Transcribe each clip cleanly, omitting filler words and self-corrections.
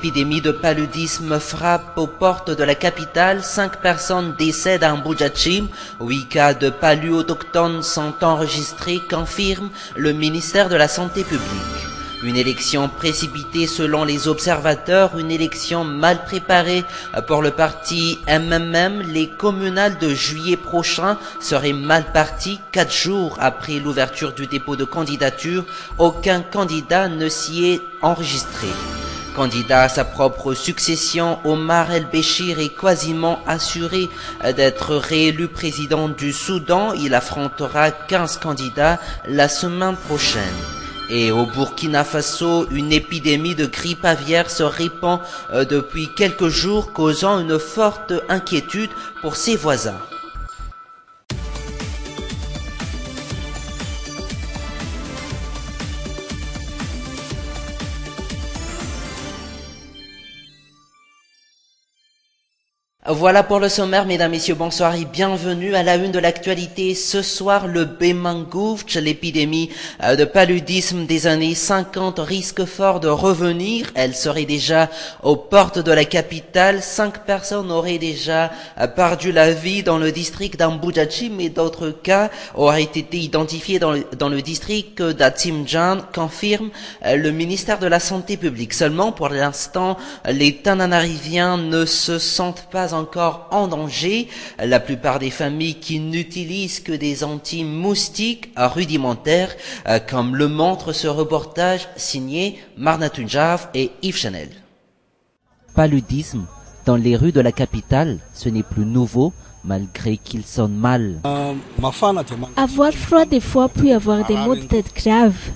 L'épidémie de paludisme frappe aux portes de la capitale. 5 personnes décèdent à Mbujachim. 8 cas de palu autochtones sont enregistrés, confirme le ministère de la Santé publique. Une élection précipitée selon les observateurs, une élection mal préparée pour le parti MMM. Les communales de juillet prochain seraient mal parties. 4 jours après l'ouverture du dépôt de candidature, aucun candidat ne s'y est enregistré. Candidat à sa propre succession, Omar El-Béchir est quasiment assuré d'être réélu président du Soudan. Il affrontera 15 candidats la semaine prochaine. Et au Burkina Faso, une épidémie de grippe aviaire se répand depuis quelques jours, causant une forte inquiétude pour ses voisins. Voilà pour le sommaire, mesdames, messieurs, bonsoir et bienvenue à la une de l'actualité. Ce soir, le Bémangouvtch, l'épidémie de paludisme des années 50 risque fort de revenir. Elle serait déjà aux portes de la capitale. 5 personnes auraient déjà perdu la vie dans le district d'Ambujachim et d'autres cas auraient été identifiés dans le district d'Atimjan, confirme le ministère de la Santé publique. Seulement, pour l'instant, les Tananariviens ne se sentent pas encore en danger. La plupart des familles qui n'utilisent que des anti-moustiques rudimentaires, comme le montre ce reportage signé Marna Tunjav et Yves Chanel. Paludisme dans les rues de la capitale, ce n'est plus nouveau, malgré qu'il sonne mal. Avoir froid des fois, puis avoir des maux de tête graves.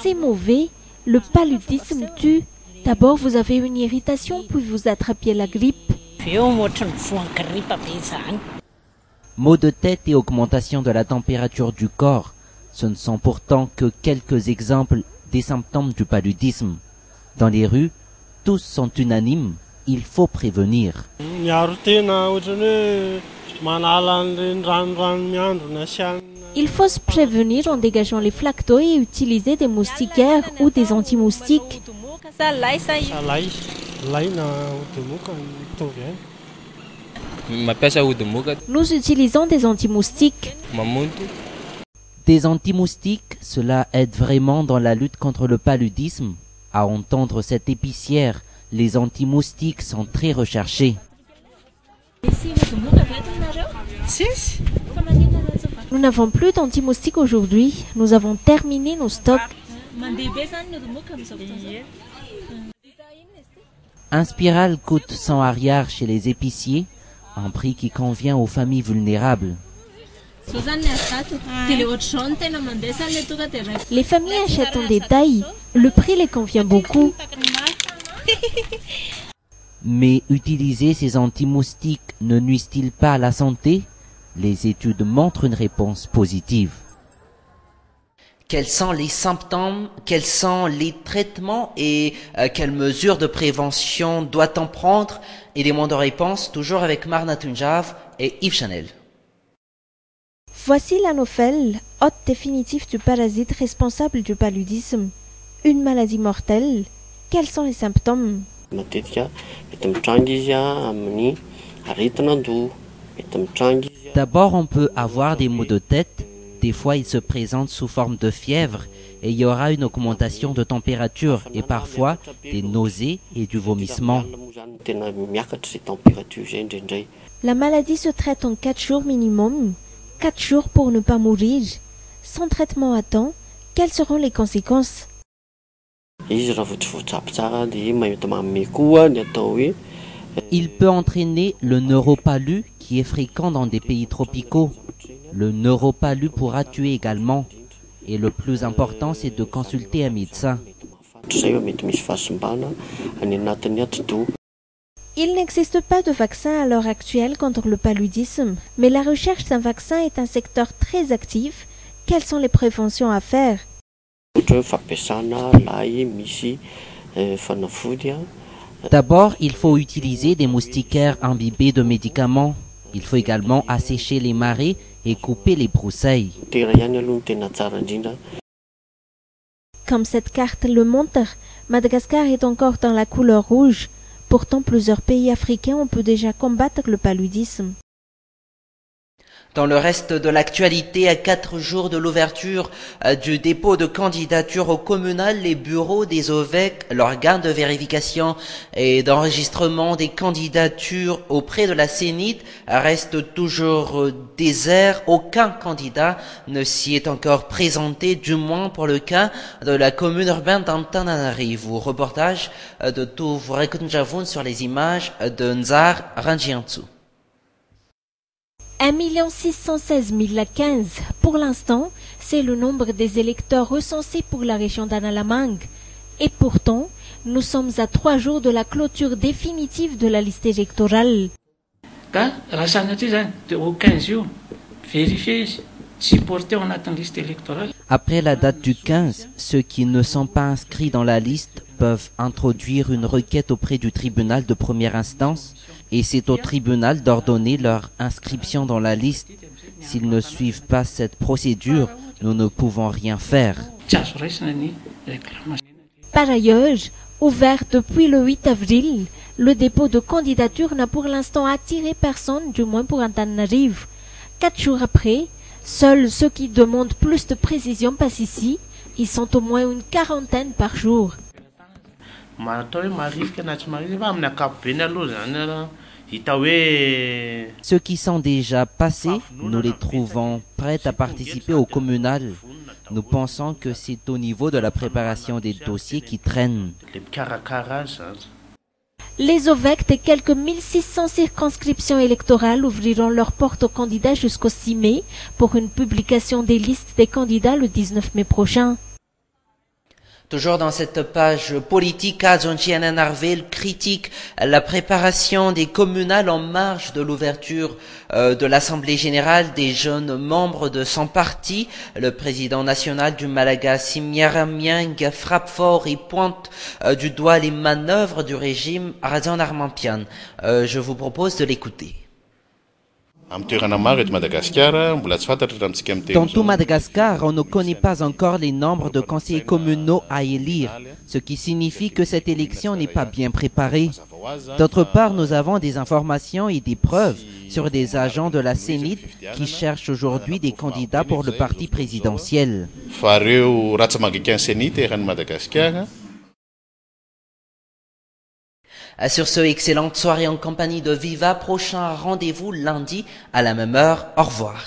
C'est mauvais, le paludisme tue. D'abord, vous avez une irritation, puis vous attrapiez la grippe. Maux de tête et augmentation de la température du corps, ce ne sont pourtant que quelques exemples des symptômes du paludisme. Dans les rues, tous sont unanimes, il faut prévenir. Il faut se prévenir en dégageant les flaques d'eau et utiliser des moustiquaires ou des anti-moustiques. Nous utilisons des anti-moustiques. Des anti-moustiques, cela aide vraiment dans la lutte contre le paludisme. À entendre cette épicière, les anti-moustiques sont très recherchés. Nous n'avons plus d'anti-moustiques aujourd'hui. Nous avons terminé nos stocks. Un spiral coûte 100 ariars chez les épiciers, un prix qui convient aux familles vulnérables. Les familles achètent en détail. Le prix les convient beaucoup. Mais utiliser ces anti-moustiques ne nuisent-ils pas à la santé? Les études montrent une réponse positive. Quels sont les symptômes, quels sont les traitements et quelles mesures de prévention doit-on prendre? Éléments de réponse, toujours avec Marna Tunjav et Yves Chanel. Voici l'anophèle, hôte définitif du parasite responsable du paludisme. Une maladie mortelle. Quels sont les symptômes? D'abord, on peut avoir des maux de tête. Des fois, ils se présentent sous forme de fièvre et il y aura une augmentation de température et parfois des nausées et du vomissement. La maladie se traite en 4 jours minimum. 4 jours pour ne pas mourir. Sans traitement à temps, quelles seront les conséquences? Il peut entraîner le neuropalu qui est fréquent dans des pays tropicaux. Le neuropalu pourra tuer également. Et le plus important, c'est de consulter un médecin. Il n'existe pas de vaccin à l'heure actuelle contre le paludisme, mais la recherche d'un vaccin est un secteur très actif. Quelles sont les préventions à faire? D'abord, il faut utiliser des moustiquaires imbibés de médicaments. Il faut également assécher les marais et couper les broussailles. Comme cette carte le montre, Madagascar est encore dans la couleur rouge. Pourtant, plusieurs pays africains ont pu déjà combattre le paludisme. Dans le reste de l'actualité, à 4 jours de l'ouverture du dépôt de candidature au communal, les bureaux des OVEC, l'organe de vérification et d'enregistrement des candidatures auprès de la CENIT, restent toujours déserts. Aucun candidat ne s'y est encore présenté, du moins pour le cas de la commune urbaine d'Antananarivo. Reportage de Touvrekunjavun sur les images de Nzar Ranjiantsu. 1 616 015. Pour l'instant, c'est le nombre des électeurs recensés pour la région d'Analamang. Et pourtant, nous sommes à 3 jours de la clôture définitive de la liste électorale. Après la date du 15, ceux qui ne sont pas inscrits dans la liste peuvent introduire une requête auprès du tribunal de première instance et c'est au tribunal d'ordonner leur inscription dans la liste. S'ils ne suivent pas cette procédure, nous ne pouvons rien faire. Par ailleurs, ouvert depuis le 8 avril, le dépôt de candidature n'a pour l'instant attiré personne, du moins pour Antananarivo. 4 jours après, seuls ceux qui demandent plus de précision passent ici. Ils sont au moins une quarantaine par jour. Ceux qui sont déjà passés, nous les trouvons prêts à participer au communal. Nous pensons que c'est au niveau de la préparation des dossiers qui traînent. Les OVEC et quelques 1600 circonscriptions électorales ouvriront leurs portes aux candidats jusqu'au 6 mai pour une publication des listes des candidats le 19 mai prochain. Toujours dans cette page politique, Zonchiana Narvel critique la préparation des communales en marge de l'ouverture de l'Assemblée générale des jeunes membres de son parti. Le président national du Malagasy, Miaramiang, frappe fort et pointe du doigt les manœuvres du régime Razan Armampian. Je vous propose de l'écouter. Dans tout Madagascar, on ne connaît pas encore les nombres de conseillers communaux à élire, ce qui signifie que cette élection n'est pas bien préparée. D'autre part, nous avons des informations et des preuves sur des agents de la CENIT qui cherchent aujourd'hui des candidats pour le parti présidentiel. Sur ce, excellente soirée en compagnie de Viva. Prochain rendez-vous lundi à la même heure. Au revoir.